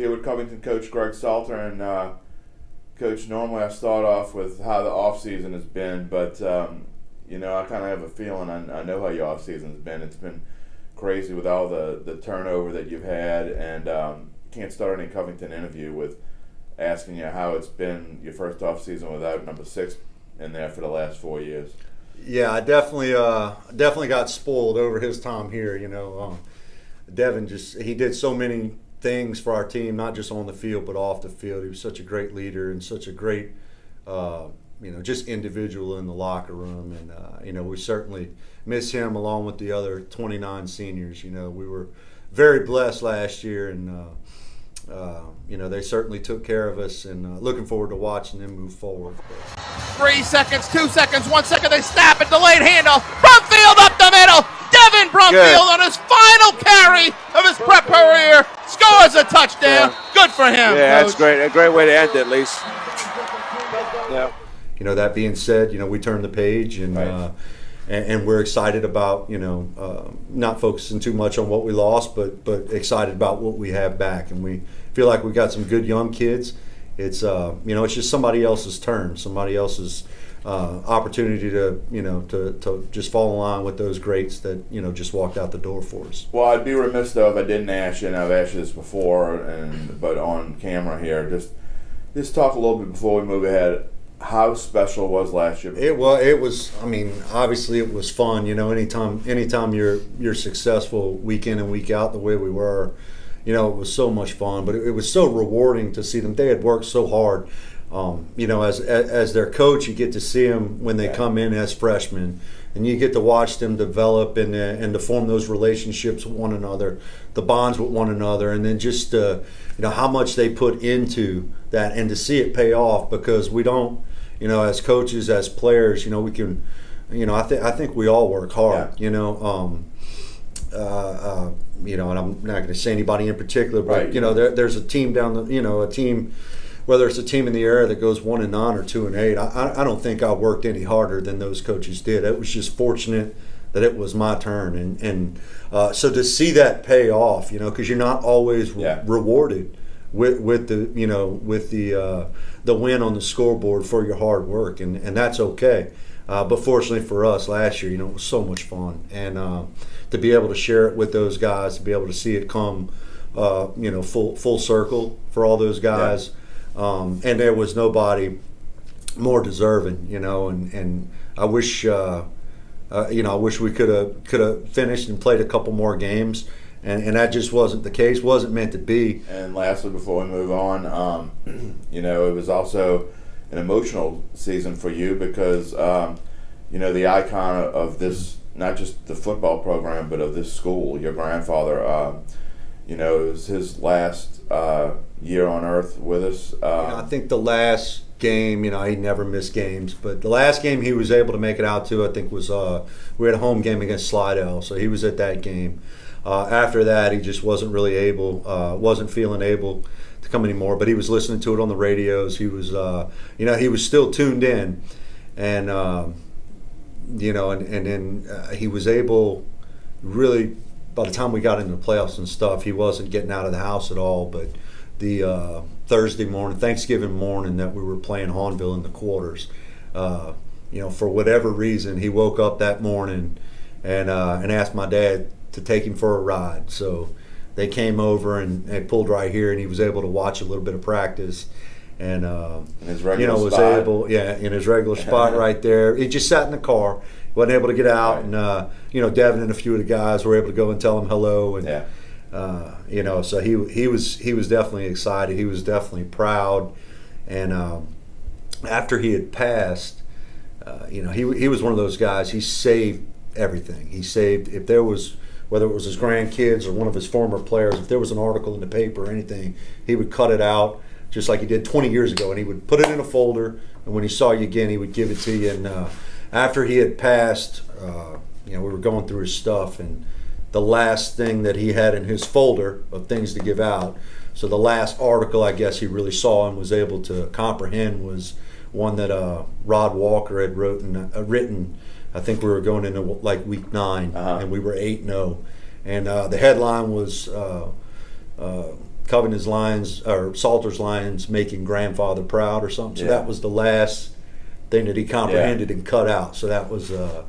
here with Covington coach Greg Salter. And Coach, normally I start off with how the off-season has been, but I kind of have a feeling I know how your off-season has been. It's been crazy with all the turnover that you've had, and can't start any Covington interview with asking you how it's been your first off-season without number 6 in there for the last 4 years. Yeah, I definitely got spoiled over his time here. Devin he did so many things for our team, not just on the field but off the field. He was such a great leader and such a great, just individual in the locker room. And we certainly miss him along with the other 29 seniors. We were very blessed last year, and they certainly took care of us, and looking forward to watching them move forward. 3 seconds, 2 seconds, 1 second, they snap it, delayed handoff. Brumfield up the middle. Devin Brumfield on his final carry of his prep career scores a touchdown. Yeah. Good for him. Yeah, Coach. That's great. A great way to end it, at least. Yeah. That being said, we turned the page, and right. And we're excited about, not focusing too much on what we lost, but excited about what we have back. And we feel like we got some good young kids. It's it's just somebody else's turn, somebody else's opportunity to just fall in line with those greats that just walked out the door for us. Well, I'd be remiss though if I didn't ask you, and I've asked you this before, but on camera here, just talk a little bit before we move ahead. How special was last year? It was. I mean, obviously it was fun. Anytime you're successful week in and week out the way we were, it was so much fun. But it was so rewarding to see them. They had worked so hard. As their coach, you get to see them when they come in as freshmen, and you get to watch them develop and to form those relationships with one another, the bonds with one another, and then just how much they put into that, and to see it pay off, because we don't. As coaches, as players, we can, I think we all work hard, yeah. And I'm not going to say anybody in particular, but, right. There's a team whether it's a team in the area that goes 1-9 or 2-8, I don't think I worked any harder than those coaches did. It was just fortunate that it was my turn. And so to see that pay off, because you're not always rewarded with the win on the scoreboard for your hard work, and that's okay. But fortunately for us last year, it was so much fun, and to be able to share it with those guys, to be able to see it come, full circle for all those guys, and there was nobody more deserving, and I wish, I wish we could have finished and played a couple more games. And that just wasn't the case, wasn't meant to be. And lastly, before we move on, it was also an emotional season for you because, the icon of this, not just the football program, but of this school, your grandfather, it was his last year on earth with us. I think the last game, he never missed games, but the last game he was able to make it out to, I think, was we had a home game against Slidell, so he was at that game. After that, he just wasn't really wasn't feeling able to come anymore. But he was listening to it on the radios. He was, he was still tuned in, and and then he was able. Really, by the time we got into the playoffs and stuff, he wasn't getting out of the house at all. But the Thanksgiving morning that we were playing Hahnville in the quarters, for whatever reason, he woke up that morning and asked my dad to take him for a ride. So they came over and they pulled right here, and he was able to watch a little bit of practice, and in his regular was spot. able, in his regular spot right there. He just sat in the car, wasn't able to get out, right. And Devin and a few of the guys were able to go and tell him hello, and so he was definitely excited. He was definitely proud, and after he had passed, he was one of those guys. He saved everything. He saved, if there was, whether it was his grandkids or one of his former players, if there was an article in the paper or anything, he would cut it out just like he did 20 years ago, and he would put it in a folder, and when he saw you again, he would give it to you. And after he had passed, we were going through his stuff, and the last thing that he had in his folder of things to give out, so the last article I guess he really saw and was able to comprehend was one that Rod Walker had written. I think we were going into like week 9, and we were 8-0, and the headline was Covington's Lions or Salter's Lions making grandfather proud or something. So that was the last thing that he comprehended and cut out. So that was, that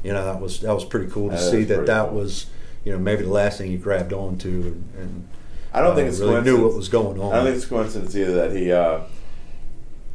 was pretty cool to see that was, maybe the last thing he grabbed onto and I don't think it's really coincidence. knew what was going on. I don't think it's coincidence either that he,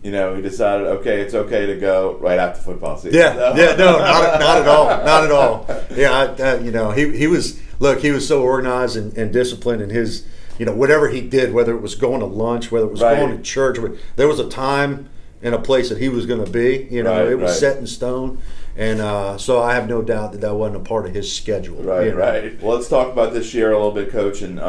he decided, okay, it's okay to go right after football season. No, not at all, not at all. Yeah, he was so organized and disciplined in his, whatever he did, whether it was going to lunch, whether it was going to church, there was a time and a place that he was going to be. It was set in stone. And so I have no doubt that wasn't a part of his schedule. Right. Well, let's talk about this year a little bit, Coach. And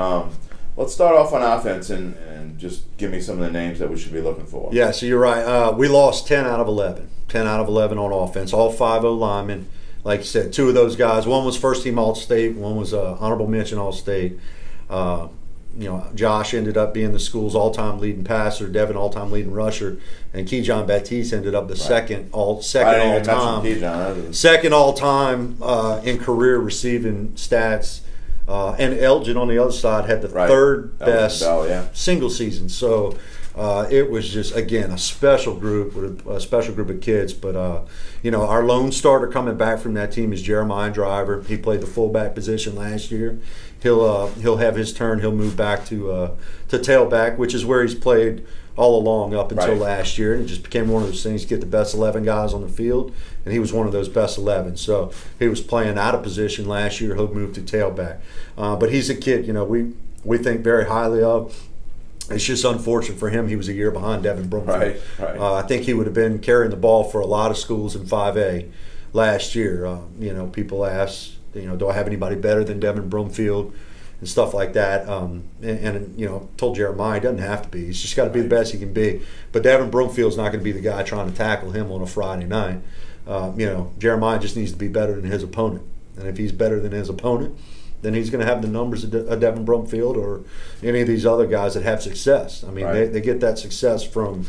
let's start off on offense and just give me some of the names that we should be looking for. Yeah, so you're right. We lost 10 out of 11. 10 out of 11 on offense. All 5 O-linemen. Like you said, 2 of those guys. One was first-team All-State. One was honorable mention All-State. Josh ended up being the school's all-time leading passer, Devin all-time leading rusher, and Keyjon Baptiste ended up the second all-time in career receiving stats. And Elgin on the other side had the third best single season. So it was just, again, a special group of kids. But our lone starter coming back from that team is Jeremiah Driver. He played the fullback position last year. He'll have his turn. He'll move back to tailback, which is where he's played all along up until last year. And it just became one of those things, get the best 11 guys on the field, and he was one of those best 11. So he was playing out of position last year. He'll move to tailback. But he's a kid, we think very highly of. It's just unfortunate for him. He was a year behind Devin Brumfield. Right. I think he would have been carrying the ball for a lot of schools in 5A last year. People ask, do I have anybody better than Devin Brumfield and stuff like that? Told Jeremiah he doesn't have to be. He's just got to be the best he can be. But Devin Brumfield's not going to be the guy trying to tackle him on a Friday night. Jeremiah just needs to be better than his opponent. And if he's better than his opponent, then he's going to have the numbers of Devin Brumfield or any of these other guys that have success. I mean, they get that success from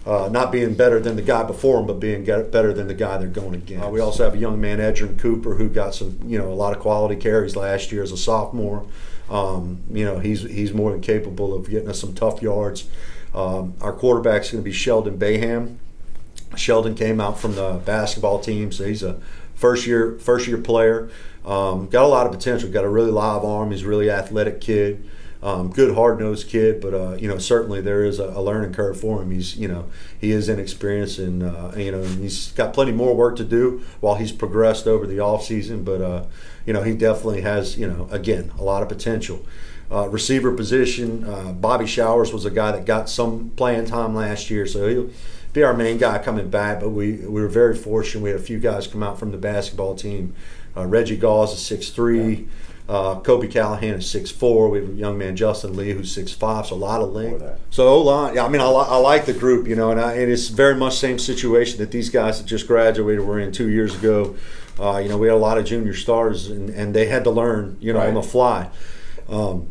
not being better than the guy before him, but being better than the guy they're going against. We also have a young man, Edrin Cooper, who got some, a lot of quality carries last year as a sophomore. He's more than capable of getting us some tough yards. Our quarterback's going to be Sheldon Baham. Sheldon came out from the basketball team, so he's a first year player. Got a lot of potential. Got a really live arm. He's a really athletic kid. Good hard-nosed kid, but certainly there is a learning curve for him. He is inexperienced, and he's got plenty more work to do while he's progressed over the off season. But he definitely has again a lot of potential. Receiver position, Bobby Showers was a guy that got some playing time last year, so he'll be our main guy coming back. But we were very fortunate. We had a few guys come out from the basketball team. Reggie Gauze is 6'3". Kobe Callahan is 6'4". We have a young man, Justin Lee, who's 6'5", so a lot of length. So O-line, I like the group, and it's very much the same situation that these guys that just graduated were in 2 years ago. We had a lot of junior stars, and they had to learn, on the fly. And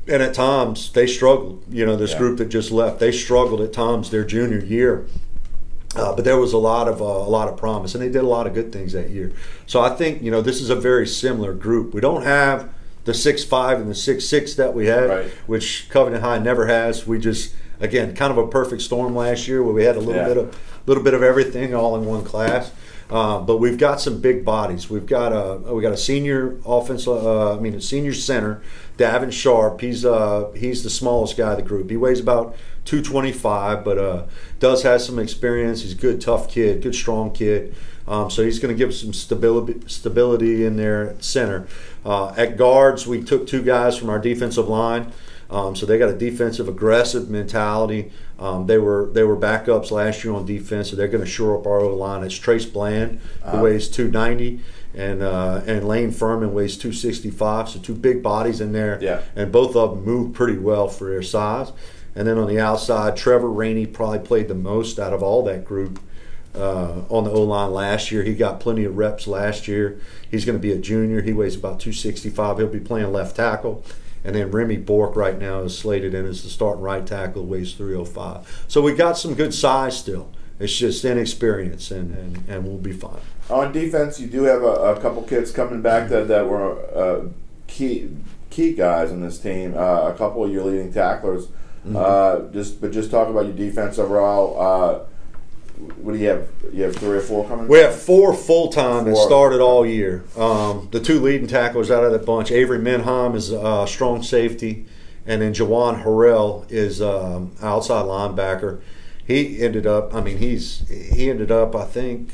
at times, they struggled. This group that just left, they struggled at times their junior year. But there was a lot of promise, and they did a lot of good things that year. So I think this is a very similar group. We don't have the 6'5" and the 6'6" that we had, which Covington High never has. We just, again, kind of a perfect storm last year where we had a little bit of everything all in one class. But we've got some big bodies. We got a senior a senior center, Davin Sharp. He's the smallest guy of the group. He weighs about 225, but does have some experience. He's a good, tough kid, good, strong kid. So he's going to give some stability in there at center. At guards, we took 2 guys from our defensive line. So they got a defensive, aggressive mentality. They were backups last year on defense, so they're going to shore up our O-line. It's Trace Bland, who weighs 290, and Lane Furman weighs 265. So 2 big bodies in there, and both of them move pretty well for their size. And then on the outside, Trevor Rainey probably played the most out of all that group on the O-line last year. He got plenty of reps last year. He's going to be a junior. He weighs about 265. He'll be playing left tackle. And then Remy Bork right now is slated in as the starting right tackle, weighs 305. So we got some good size still. It's just inexperience, and we'll be fine. On defense, you do have a couple kids coming back that were key key guys on this team. A couple of your leading tacklers. Just talk about your defense overall. What do you have? You have 3 or 4 coming? We have 4 full-time that started all year. The 2 leading tacklers out of that bunch, Avery Minham is a strong safety, and then Jawan Harrell is outside linebacker. He ended up, he ended up, I think,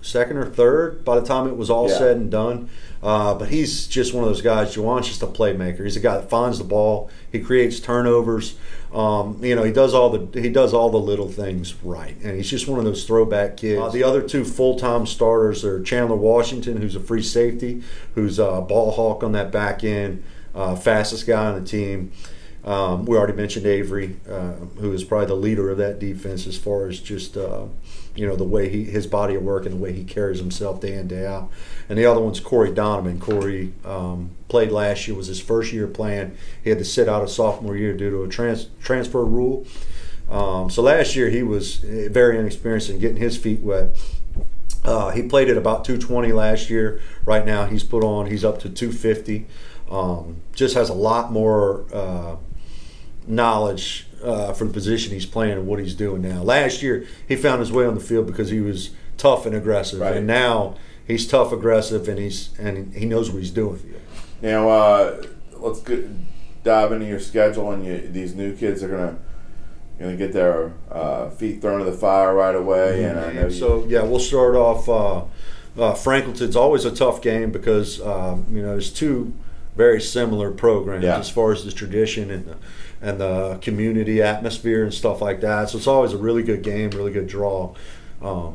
2nd or 3rd by the time it was all said and done. But he's just one of those guys. Jawan's just a playmaker. He's a guy that finds the ball. He creates turnovers. He does all the little things right, and he's just one of those throwback kids. The other 2 full-time starters are Chandler Washington, who's a free safety, who's a ball hawk on that back end, fastest guy on the team. We already mentioned Avery, who is probably the leader of that defense as far as just the way his body of work and the way he carries himself day in, day out. And the other one's Corey Donovan. Corey played last year, was his first year playing. He had to sit out a sophomore year due to a transfer rule. So last year he was very inexperienced in getting his feet wet. He played at about 220 last year. Right now he's up to 250. Just has a lot more knowledge for the position he's playing and what he's doing now. Last year he found his way on the field because he was tough and aggressive, and now he's tough, aggressive, and he knows what he's doing. Now let's dive into your schedule, and these new kids are gonna get their feet thrown to the fire right away. And I know we'll start off. Franklinton's always a tough game because there's 2 very similar programs as far as the tradition and the community atmosphere and stuff like that. So it's always a really good game, really good draw. So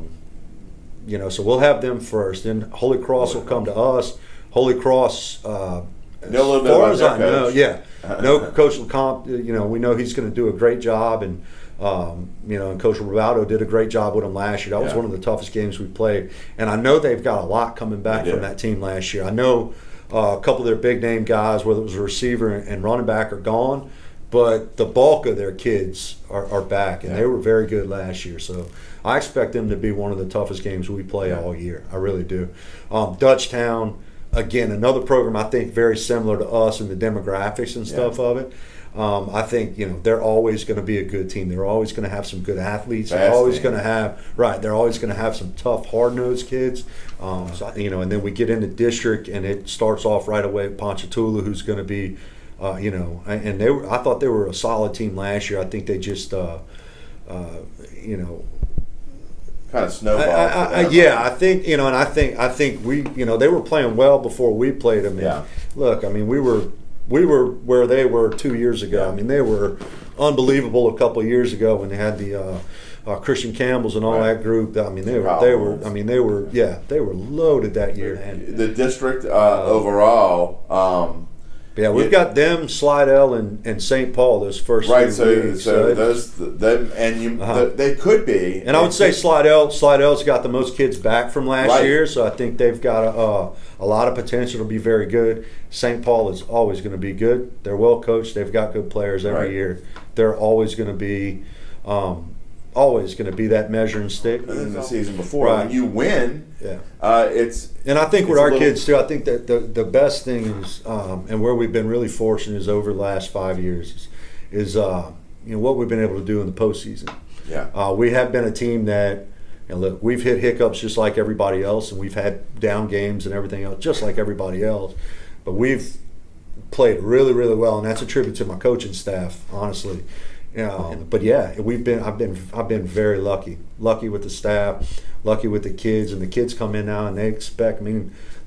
we'll have them first. Then Holy Cross will come to us. Holy Cross, know a little bit about their coach. No, Coach LeCompte, we know he's going to do a great job, and and Coach Rivaldo did a great job with him last year. That was one of the toughest games we played, and I know they've got a lot coming back from that team last year. I know a couple of their big name guys, whether it was a receiver and running back, are gone, but the bulk of their kids are back, and they were very good last year. So I expect them to be one of the toughest games we play all year. I really do. Dutchtown, again, another program I think very similar to us in the demographics and stuff of it. I think they're always going to be a good team. They're always going to have some good athletes. They're always going to have some tough, hard-nosed kids. And then we get into district, and it starts off right away with Ponchatoula, who's going to be, and I thought they were a solid team last year. I think they just, kind of snowballed. I think we, they were playing well before we played them. And look, we were where they were 2 years ago. They were unbelievable a couple of years ago when they had the Christian Campbells and all that group. They were loaded that year. And the district overall. We've got them, Slidell, and St. Paul. Those first 3 weeks. They could be. And I would say Slidell's got the most kids back from last year, so I think they've got a lot of potential to be very good. St. Paul is always going to be good. They're well coached. They've got good players every year. They're always going to be that measuring stick. In the season before, when you win, it's. And I think with our kids too, I think that the best thing is, and where we've been really fortunate is over the last 5 years, is what we've been able to do in the postseason. We have been a team that, look, we've hit hiccups just like everybody else, and we've had down games and everything else just like everybody else, but we've played really, really well, and that's a tribute to my coaching staff, honestly. But I've been very lucky with the staff, lucky with the kids, and the kids come in now and they expect.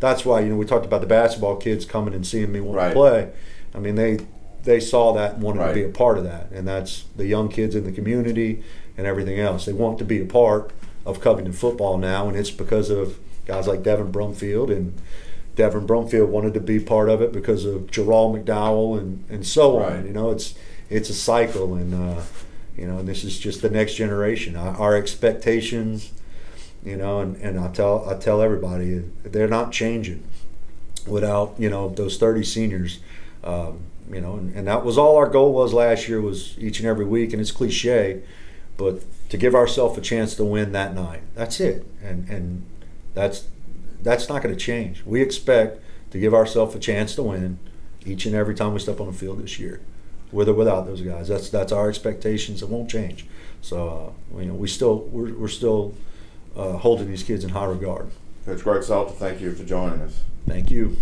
That's why we talked about the basketball kids coming and seeing me want to play. They saw that and wanted to be a part of that, and that's the young kids in the community and everything else. They want to be a part of Covington football now, and it's because of guys like Devin Brumfield, and Devin Brumfield wanted to be part of it because of Jarrell McDowell and so on. It's a cycle, and and this is just the next generation. Our expectations, and I tell everybody they're not changing without those 30 seniors. And that was all our goal was last year, was each and every week, and it's cliche, but to give ourselves a chance to win that night. That's it, and that's not going to change. We expect to give ourselves a chance to win each and every time we step on the field this year, with or without those guys. That's our expectations. It won't change. So we're still holding these kids in high regard. Coach Greg Salter, thank you for joining us. Thank you.